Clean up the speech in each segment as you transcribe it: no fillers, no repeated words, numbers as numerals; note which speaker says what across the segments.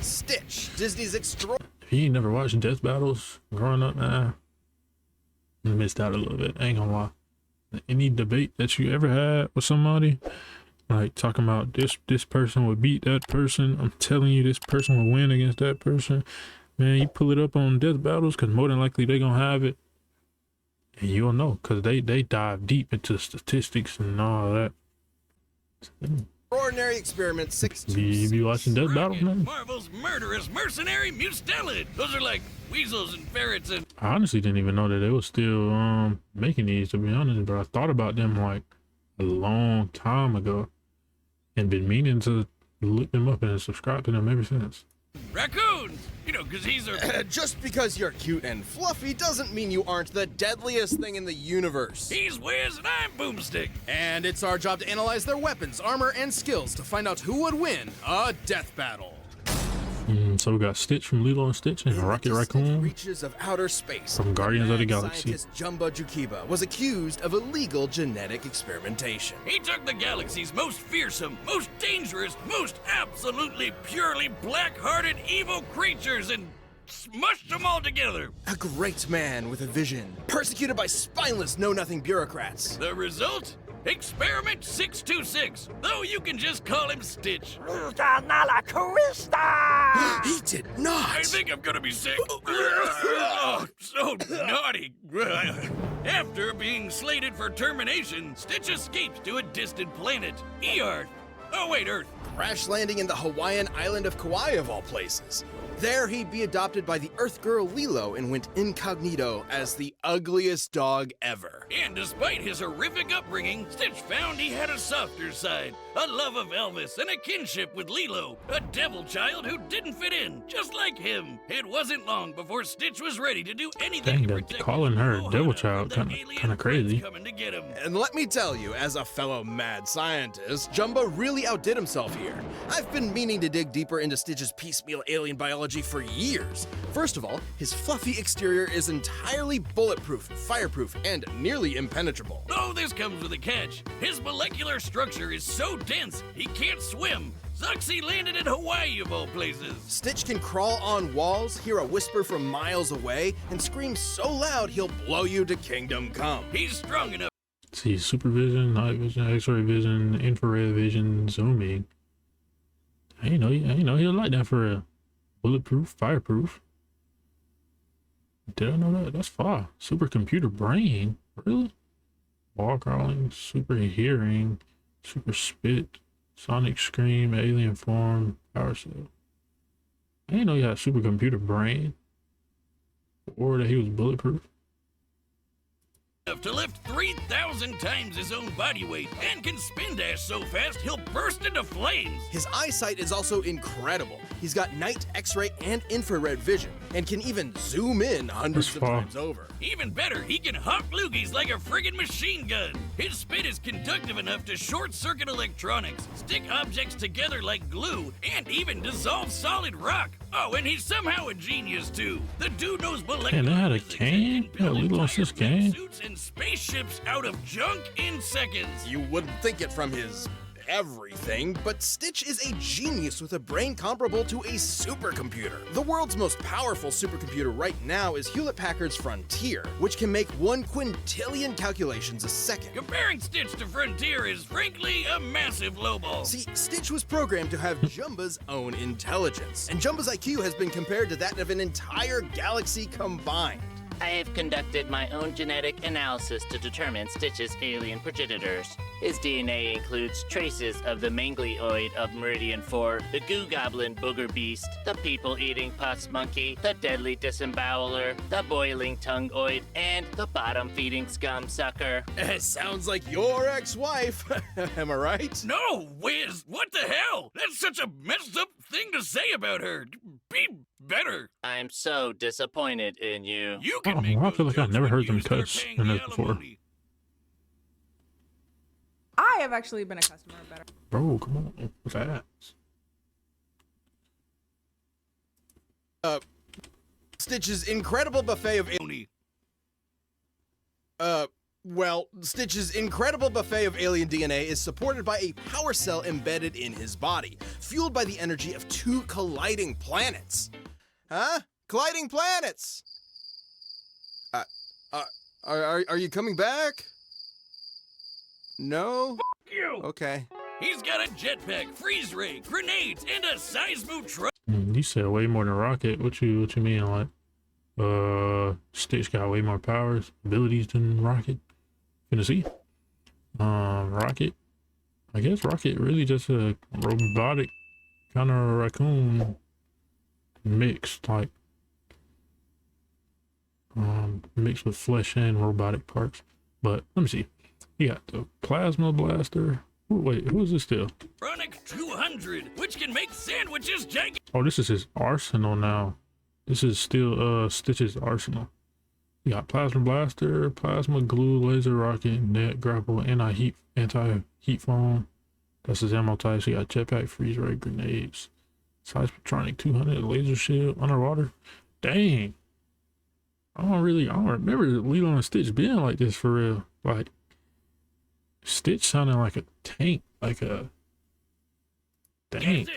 Speaker 1: Stitch, Disney's extraordinary.
Speaker 2: If you ain't never watched Death Battles growing up, man, you missed out a little bit. I ain't gonna lie. Any debate that you ever had with somebody, like talking about this person would beat that person, I'm telling you this person will win against that person, man, you pull it up on Death Battles, because more than likely they gonna have it, and you'll know, because they dive deep into statistics and all that.
Speaker 1: Extraordinary Experiment 6.
Speaker 2: You be watching Death Battles, man?
Speaker 3: Marvel's murderous mercenary mustelid. Those are like weasels and ferrets and...
Speaker 2: I honestly didn't even know that they were still making these, to be honest, but I thought about them like a long time ago and been meaning to look them up and subscribe to them ever since.
Speaker 3: Raccoons! You know, because he's a...
Speaker 1: Just because you're cute and fluffy doesn't mean you aren't the deadliest thing in the universe.
Speaker 3: He's Wiz and I'm Boomstick.
Speaker 1: And it's our job to analyze their weapons, armor, and skills to find out who would win a death battle.
Speaker 2: So we got Stitch from Lilo and Stitch and Rocket Raccoon
Speaker 1: Reaches of outer space.
Speaker 2: from Guardians of the Galaxy.
Speaker 1: Scientist Jumba Jukiba was accused of illegal genetic experimentation.
Speaker 3: He took the galaxy's most fearsome, most dangerous, most absolutely purely black-hearted evil creatures and smushed them all together.
Speaker 1: A great man with a vision, persecuted by spineless know-nothing bureaucrats.
Speaker 3: The result? Experiment 626, though you can just call him Stitch.
Speaker 1: He did not!
Speaker 3: I think I'm gonna be sick. Oh, so naughty. After being slated for termination, Stitch escapes to a distant planet, Earth. Oh wait, Earth.
Speaker 1: Crash landing in the Hawaiian island of Kauai of all places. There he'd be adopted by the Earth girl Lilo and went incognito as the ugliest dog ever.
Speaker 3: And despite his horrific upbringing, Stitch found he had a softer side, a love of Elvis, and a kinship with Lilo, a devil child who didn't fit in, just like him. It wasn't long before Stitch was ready to do anything
Speaker 2: Dang,
Speaker 3: to
Speaker 2: that
Speaker 3: protect
Speaker 2: calling her
Speaker 3: Ohana
Speaker 2: devil
Speaker 3: from
Speaker 2: child
Speaker 3: the
Speaker 2: kind
Speaker 3: alien
Speaker 2: of crazy.
Speaker 3: coming to get him.
Speaker 1: And let me tell you, as a fellow mad scientist, Jumbo really outdid himself here. I've been meaning to dig deeper into Stitch's piecemeal alien biology for years. First of all, his fluffy exterior is entirely bulletproof, fireproof, and nearly impenetrable.
Speaker 3: Oh, this comes with a catch. His molecular structure is so dense, he can't swim. Sucks he landed in Hawaii of all places.
Speaker 1: Stitch can crawl on walls, hear a whisper from miles away, and scream so loud he'll blow you to kingdom come.
Speaker 3: He's strong enough.
Speaker 2: See, supervision, night vision, X-ray vision, infrared vision, zooming. I ain't know he was like that for real. Bulletproof, fireproof. Did I know that? That's far. Supercomputer brain, really? Wall crawling, super hearing, super spit, sonic scream, alien form, power cell. I didn't know he had a supercomputer brain, or that he was bulletproof.
Speaker 3: To lift 3,000 times his own body weight and can spin dash so fast he'll burst into flames.
Speaker 1: His eyesight is also incredible. He's got night, X-ray, and infrared vision, and can even zoom in hundreds of times over.
Speaker 3: Even better, he can hop loogies like a friggin' machine gun. His spit is conductive enough to short-circuit electronics, stick objects together like glue, and even dissolve solid rock. Oh, and he's somehow a genius too. The dude knows molecular
Speaker 2: And they had a
Speaker 3: physics
Speaker 2: cane?
Speaker 3: and build
Speaker 2: Yeah, Lilo and Stitch
Speaker 3: entire
Speaker 2: cane?
Speaker 3: suits and spaceships out of junk in seconds.
Speaker 1: You wouldn't think it from his everything, but Stitch is a genius with a brain comparable to a supercomputer. The world's most powerful supercomputer right now is Hewlett-Packard's Frontier, which can make 1 quintillion calculations a second.
Speaker 3: Comparing Stitch to Frontier is frankly a massive lowball.
Speaker 1: See, Stitch was programmed to have Jumba's own intelligence, and Jumba's IQ has been compared to that of an entire galaxy combined.
Speaker 4: I have conducted my own genetic analysis to determine Stitch's alien progenitors. His DNA includes traces of the manglioid of Meridian 4, the goo goblin booger beast, the people-eating pus monkey, the deadly disemboweler, the boiling tongueoid, and the bottom-feeding scum sucker.
Speaker 1: Sounds like your ex-wife, am I right?
Speaker 3: No, Wiz, what the hell? That's such a messed up thing to say about her. Be better.
Speaker 4: I'm so disappointed in you.
Speaker 3: You can
Speaker 2: Oh,
Speaker 3: make
Speaker 2: I feel
Speaker 3: those
Speaker 2: like I've
Speaker 3: jokes
Speaker 2: never
Speaker 3: when
Speaker 2: heard
Speaker 3: you
Speaker 2: them
Speaker 3: start
Speaker 2: cuss
Speaker 3: paying
Speaker 2: in
Speaker 3: the
Speaker 2: this before.
Speaker 3: alimony.
Speaker 5: I have actually been a customer of Better.
Speaker 2: Bro, come on. What's that?
Speaker 1: Stitch's incredible buffet of Well, Stitch's incredible buffet of alien DNA is supported by a power cell embedded in his body, fueled by the energy of 2 colliding planets. Huh? Colliding planets! Are you coming back? No?
Speaker 3: You.
Speaker 1: Okay.
Speaker 3: He's got a jetpack, freeze ray, grenades, and a seismo truck.
Speaker 2: You said way more than Rocket. What you mean? Like, Stitch got way more powers, abilities than Rocket. Gonna see. Rocket. I guess Rocket really just a robotic kind of raccoon mixed, like mixed with flesh and robotic parts. But let me see. You got the plasma blaster. Ooh, wait, who is this still?
Speaker 3: Chronic 200, which can make sandwiches gigantic.
Speaker 2: Oh, this is his arsenal now. This is still Stitch's arsenal. You got plasma blaster, plasma glue, laser rocket, net grapple, anti-heat foam. That's his ammo types. You got jetpack, freeze ray, grenades, seismotronic 200, laser shield, underwater. Dang. I don't remember Lilo and Stitch being like this for real. Like, Stitch sounded like a tank, like a... Dang.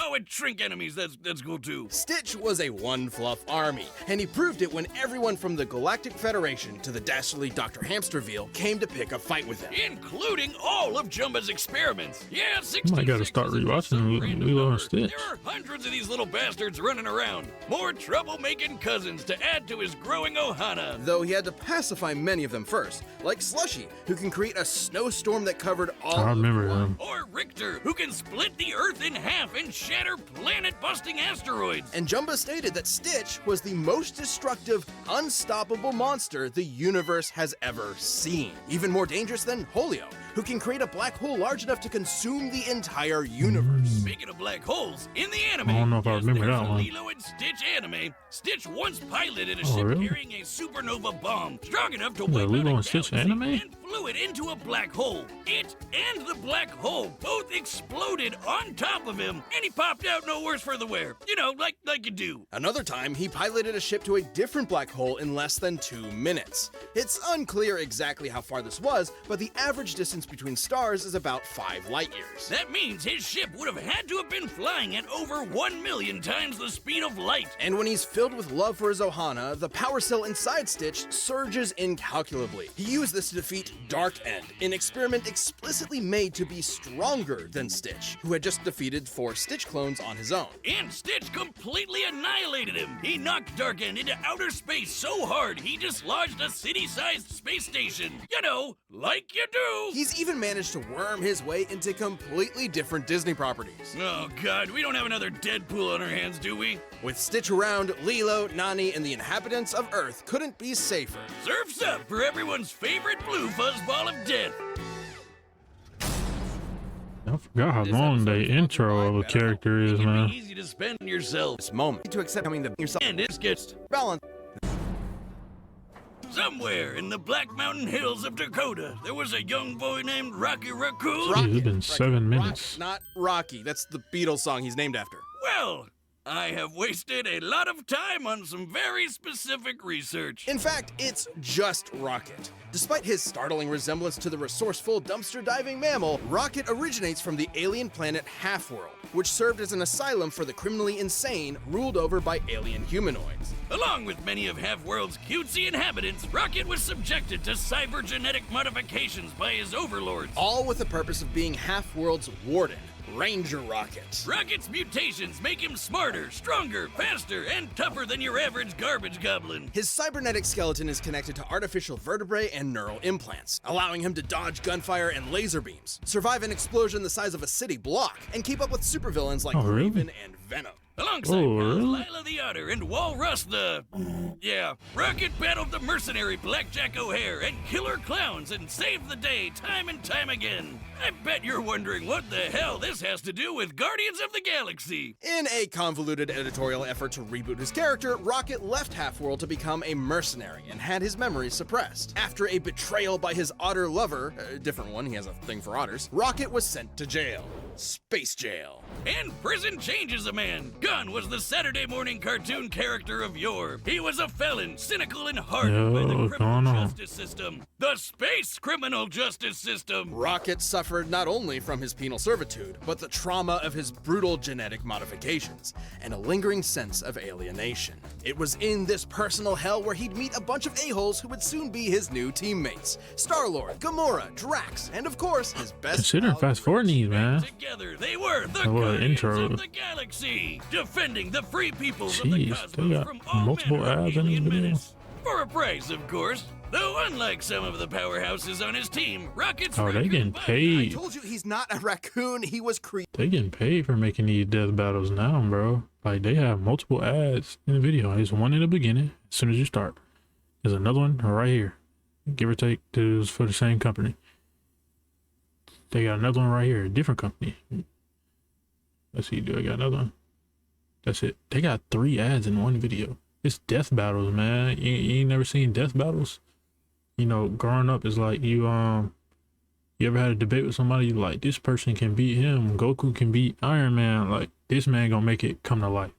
Speaker 3: Oh, and shrink enemies, that's cool too.
Speaker 1: Stitch was a one-fluff army, and he proved it when everyone from the Galactic Federation to the dastardly Dr. Hamsterville came to pick a fight with him.
Speaker 3: Including all of Jumba's experiments. Yeah, 66.
Speaker 2: I gotta start rewatching Lilo and Stitch.
Speaker 3: There are hundreds of these little bastards running around. More trouble-making cousins to add to his growing ohana.
Speaker 1: Though he had to pacify many of them first, like Slushy, who can create a snowstorm that covered all
Speaker 2: I remember
Speaker 1: of the world.
Speaker 2: him.
Speaker 3: Or Richter, who can split the Earth in half and shatter planet-busting asteroids.
Speaker 1: And Jumba stated that Stitch was the most destructive, unstoppable monster the universe has ever seen. Even more dangerous than Holio, who can create a black hole large enough to consume the entire universe.
Speaker 3: Speaking of black holes, in the anime,
Speaker 2: I don't know if I remember
Speaker 3: there's
Speaker 2: that
Speaker 3: a
Speaker 2: one.
Speaker 3: Lilo and Stitch anime, Stitch once piloted a
Speaker 2: Oh,
Speaker 3: ship
Speaker 2: really?
Speaker 3: carrying a supernova bomb strong enough to
Speaker 2: The
Speaker 3: wipe out
Speaker 2: Lilo
Speaker 3: a
Speaker 2: and Stitch
Speaker 3: galaxy
Speaker 2: anime?
Speaker 3: and flew it into a black hole. It and the black hole both exploded on top of him, and he popped out no worse for the wear. You know, like you do.
Speaker 1: Another time, he piloted a ship to a different black hole in less than 2 minutes. It's unclear exactly how far this was, but the average distance between stars is about 5 light years.
Speaker 3: That means his ship would have had to have been flying at over 1 million times the speed of light.
Speaker 1: And when he's filled with love for his Ohana, the power cell inside Stitch surges incalculably. He used this to defeat Dark End, an experiment explicitly made to be stronger than Stitch, who had just defeated 4 Stitch clones on his own.
Speaker 3: And Stitch completely annihilated him. He knocked Dark End into outer space so hard he dislodged a city-sized space station. You know, like you do.
Speaker 1: He's even managed to worm his way into completely different Disney properties.
Speaker 3: Oh God, we don't have another Deadpool on our hands, do we?
Speaker 1: With Stitch around, Lilo, Nani, and the inhabitants of Earth couldn't be safer.
Speaker 3: Surf's up for everyone's favorite blue fuzzball of death.
Speaker 2: I forgot how long the intro of a character is,
Speaker 3: It can
Speaker 2: man.
Speaker 3: be easy to spend yourself,
Speaker 1: This moment to accept coming to yourself
Speaker 3: and it gets
Speaker 1: balance.
Speaker 3: somewhere in the Black Mountain Hills of Dakota. There was a young boy named Rocky Raccoon.
Speaker 2: Dude, it's been 7 minutes.
Speaker 1: Not Rocky. That's the Beatles song he's named after.
Speaker 3: Well, I have wasted a lot of time on some very specific research.
Speaker 1: In fact, it's just Rocket. Despite his startling resemblance to the resourceful dumpster diving mammal, Rocket originates from the alien planet Half-World, which served as an asylum for the criminally insane ruled over by alien humanoids.
Speaker 3: Along with many of Half-World's cutesy inhabitants, Rocket was subjected to cybergenetic modifications by his overlords.
Speaker 1: All with the purpose of being Half-World's warden, Ranger Rocket.
Speaker 3: Rocket's mutations make him smarter, stronger, faster, and tougher than your average garbage goblin.
Speaker 1: His cybernetic skeleton is connected to artificial vertebrae and neural implants, allowing him to dodge gunfire and laser beams, survive an explosion the size of a city block, and keep up with supervillains like
Speaker 2: Oh, really?
Speaker 1: Raven and Venom.
Speaker 3: Alongside
Speaker 2: Oh,
Speaker 3: pals
Speaker 2: really?
Speaker 3: Lila the Otter and Walrus the... Yeah, Rocket battled the mercenary Blackjack O'Hare and killer clowns and saved the day time and time again. I bet you're wondering what the hell this has to do with Guardians of the Galaxy.
Speaker 1: In a convoluted editorial effort to reboot his character, Rocket left Half-World to become a mercenary and had his memories suppressed. After a betrayal by his otter lover, a different one, he has a thing for otters, Rocket was sent to jail. Space Jail.
Speaker 3: And prison changes a man. Gunn was the Saturday morning cartoon character of yore. He was a felon, cynical and hardened by the criminal justice system. The space criminal justice system.
Speaker 1: Rocket suffered not only from his penal servitude, but the trauma of his brutal genetic modifications, and a lingering sense of alienation. It was in this personal hell where he'd meet a bunch of a-holes who would soon be his new teammates. Star-Lord, Gamora, Drax, and of course, his best
Speaker 2: Consider fast forwarding these, man.
Speaker 3: Together, they were the
Speaker 2: Oh,
Speaker 3: guardians
Speaker 2: intro.
Speaker 3: of the galaxy, defending the free peoples of the
Speaker 2: Jeez,
Speaker 3: cosmos
Speaker 2: they got
Speaker 3: from all
Speaker 2: multiple
Speaker 3: manner of
Speaker 2: ads in this
Speaker 3: alien
Speaker 2: video.
Speaker 3: menace. For a price, of course. Though unlike some of the powerhouses on his team, Rocket's
Speaker 2: Oh, they
Speaker 3: raccoon
Speaker 2: getting
Speaker 3: body-
Speaker 1: I
Speaker 2: paid.
Speaker 1: told you he's not a raccoon, he was created.
Speaker 2: They getting paid for making these death battles now, bro. Like, they have multiple ads in the video. There's one in the beginning, as soon as you start. There's another one right here. Give or take, to for the same company. They got another one right here, a different company. Let's see, do I got another one? That's it. They got 3 ads in one video. It's death battles, man. You ain't never seen death battles? You know, growing up is like you ever had a debate with somebody, you like, this person can beat him, Goku can beat Iron Man, like this man gonna make it come to life.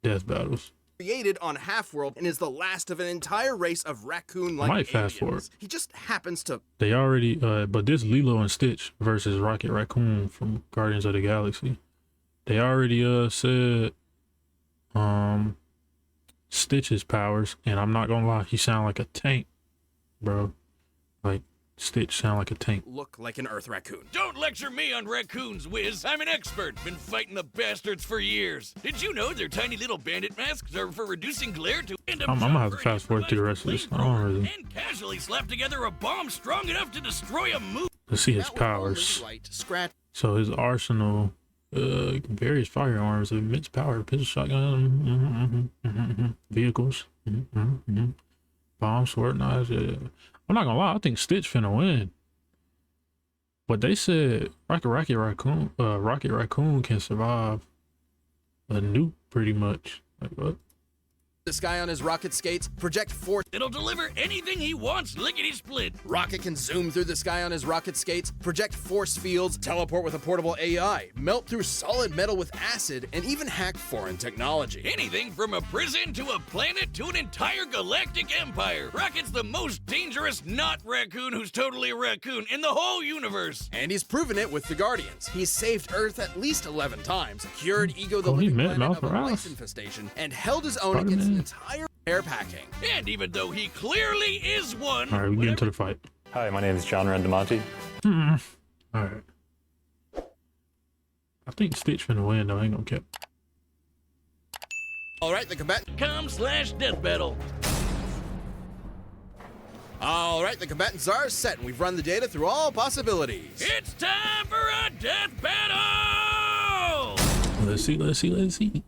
Speaker 2: Death battles.
Speaker 1: Created on Half-World and is the last of an entire race of raccoon-like
Speaker 2: Might fast forward.
Speaker 1: aliens. He just happens to
Speaker 2: They already but this Lilo and Stitch versus Rocket Raccoon from Guardians of the Galaxy. They already said Stitch's powers, and I'm not gonna lie, he sound like a tank, bro. Like Stitch sound like a tank.
Speaker 1: look like an Earth raccoon.
Speaker 3: Don't lecture me on raccoons, Wiz. I'm an expert. Been fighting the bastards for years. Did you know their tiny little bandit masks are for reducing glare to end up
Speaker 2: I'm gonna have to
Speaker 3: burning
Speaker 2: fast forward through the rest of this. I don't really.
Speaker 3: and casually slap together a bomb strong enough to destroy a moose.
Speaker 2: Let's see his
Speaker 1: That would only
Speaker 2: powers.
Speaker 1: light, scratch,
Speaker 2: So his arsenal, various firearms, immense power, pistol, shotgun, vehicles, bomb, sword, knives. I'm not gonna lie, I think Stitch finna win. But they said Rocket Raccoon can survive a nuke pretty much. Like what?
Speaker 1: this guy on his rocket skates, project force.
Speaker 3: It'll deliver anything he wants, lickety-split.
Speaker 1: Rocket can zoom through the sky on his rocket skates, project force fields, teleport with a portable AI, melt through solid metal with acid, and even hack foreign technology.
Speaker 3: Anything from a prison to a planet to an entire galactic empire. Rocket's the most dangerous not raccoon who's totally a raccoon in the whole universe.
Speaker 1: And he's proven it with the Guardians. He's saved Earth at least 11 times, cured Ego the
Speaker 2: Oh, he
Speaker 1: living
Speaker 2: met
Speaker 1: planet
Speaker 2: Miles
Speaker 1: of a
Speaker 2: Morales.
Speaker 1: lice infestation, and held his own
Speaker 2: Spider-Man.
Speaker 1: against an entire air packing.
Speaker 3: And even though he clearly is one,
Speaker 2: All right, we get into the fight.
Speaker 6: Hi, my name is John Randamonte.
Speaker 2: All right. I think Stitch finna win though. I ain't gonna cap.
Speaker 1: All right, the combatant.
Speaker 3: .com/death battle.
Speaker 1: All right, the combatants are set, and we've run the data through all possibilities.
Speaker 3: It's time for a death battle!
Speaker 2: Let's see. Let's see. Let's see.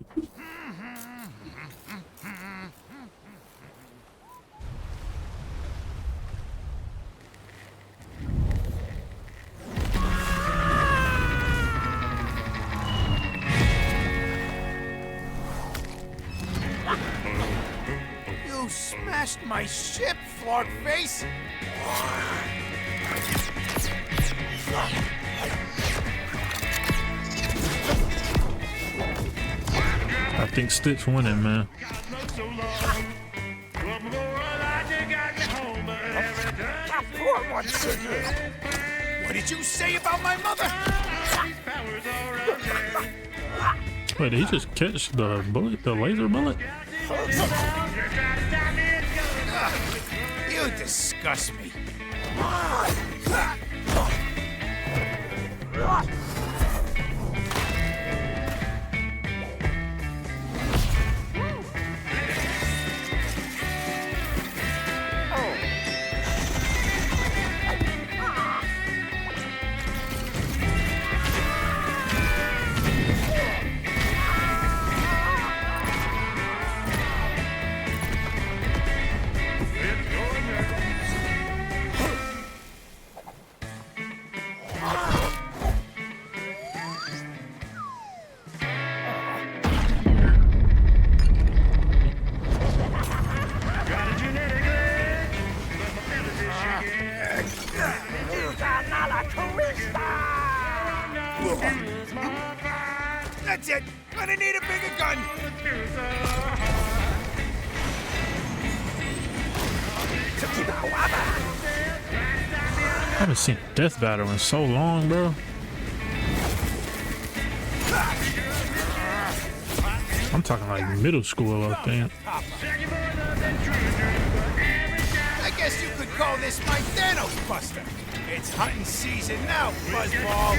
Speaker 7: You smashed my ship, Flark Face!
Speaker 2: I think Stitch winning, man.
Speaker 7: What did you say about my mother?
Speaker 2: Wait, did he just catch the bullet, the laser bullet?
Speaker 7: You disgust me. That's it. Gonna need a bigger gun.
Speaker 2: I haven't seen a death battle in so long, bro. I'm talking like middle school, I think.
Speaker 7: I guess you could call this my Thanos Buster. It's hunting season now, Buzzball.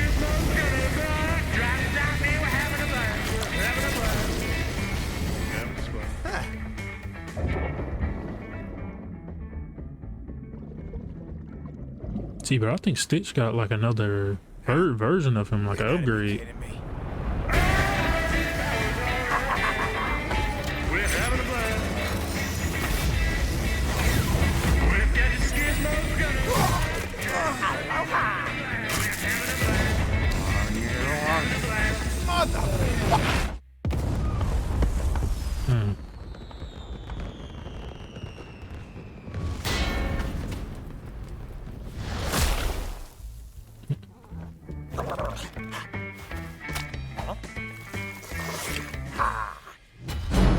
Speaker 2: See, but I think Stitch got like another version of him, like an upgrade.
Speaker 7: Kidding me?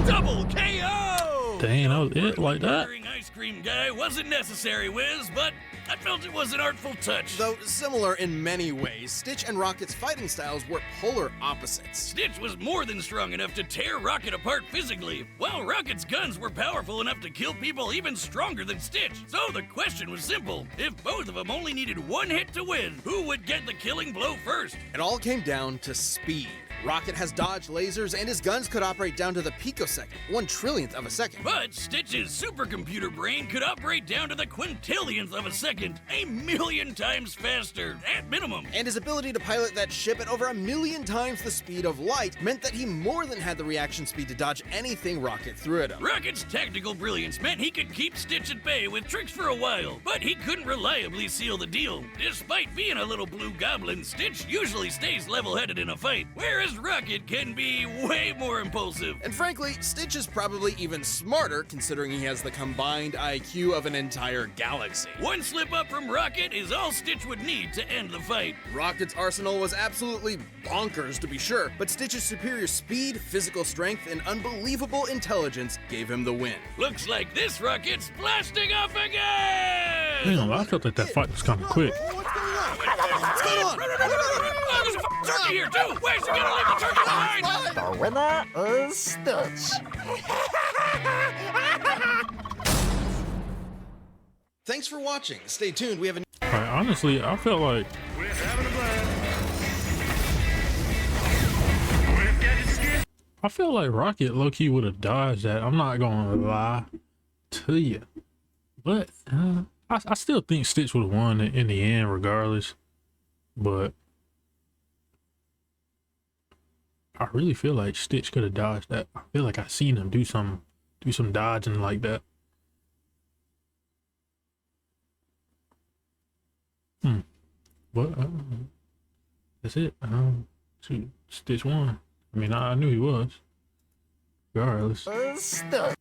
Speaker 3: Double KO!
Speaker 2: Dang, that was it like that?
Speaker 3: Ordering ice cream guy wasn't necessary, Wiz, but I felt it was an artful touch.
Speaker 1: Though similar in many ways, Stitch and Rocket's fighting styles were polar opposites.
Speaker 3: Stitch was more than strong enough to tear Rocket apart physically, while Rocket's guns were powerful enough to kill people even stronger than Stitch. So the question was simple. If both of them only needed one hit to win, who would get the killing blow first?
Speaker 1: It all came down to speed. Rocket has dodged lasers, and his guns could operate down to the picosecond, 1/trillionth of a second.
Speaker 3: But Stitch's supercomputer brain could operate down to the quintillionth of a second, a million times faster, at minimum.
Speaker 1: And his ability to pilot that ship at over 1,000,000 times the speed of light meant that he more than had the reaction speed to dodge anything Rocket threw at him.
Speaker 3: Rocket's tactical brilliance meant he could keep Stitch at bay with tricks for a while, but he couldn't reliably seal the deal. Despite being a little blue goblin, Stitch usually stays level-headed in a fight, whereas Rocket can be way more impulsive.
Speaker 1: And frankly, Stitch is probably even smarter considering he has the combined IQ of an entire galaxy.
Speaker 3: One slip up from Rocket is all Stitch would need to end the fight.
Speaker 1: Rocket's arsenal was absolutely bonkers to be sure, but Stitch's superior speed, physical strength, and unbelievable intelligence gave him the win.
Speaker 3: Looks like this Rocket's blasting off again!
Speaker 2: Hang on, I felt like that fight was kind of quick.
Speaker 1: What's going on? What's going on?
Speaker 3: Oh, there's a f***ing turkey here too! Where's he gonna leave the turkey behind?
Speaker 8: The winner is Stitch.
Speaker 1: Thanks for watching. Stay tuned. We have a
Speaker 2: Like, honestly, I felt like Rocket low-key would have dodged that. I'm not gonna lie to you, but I still think Stitch would have won in the end regardless. But I really feel like Stitch could have dodged that. I feel like I seen him do some dodging like that. But that's it. Shoot, Stitch won. I mean, I knew he was. Regardless.
Speaker 8: Stitch.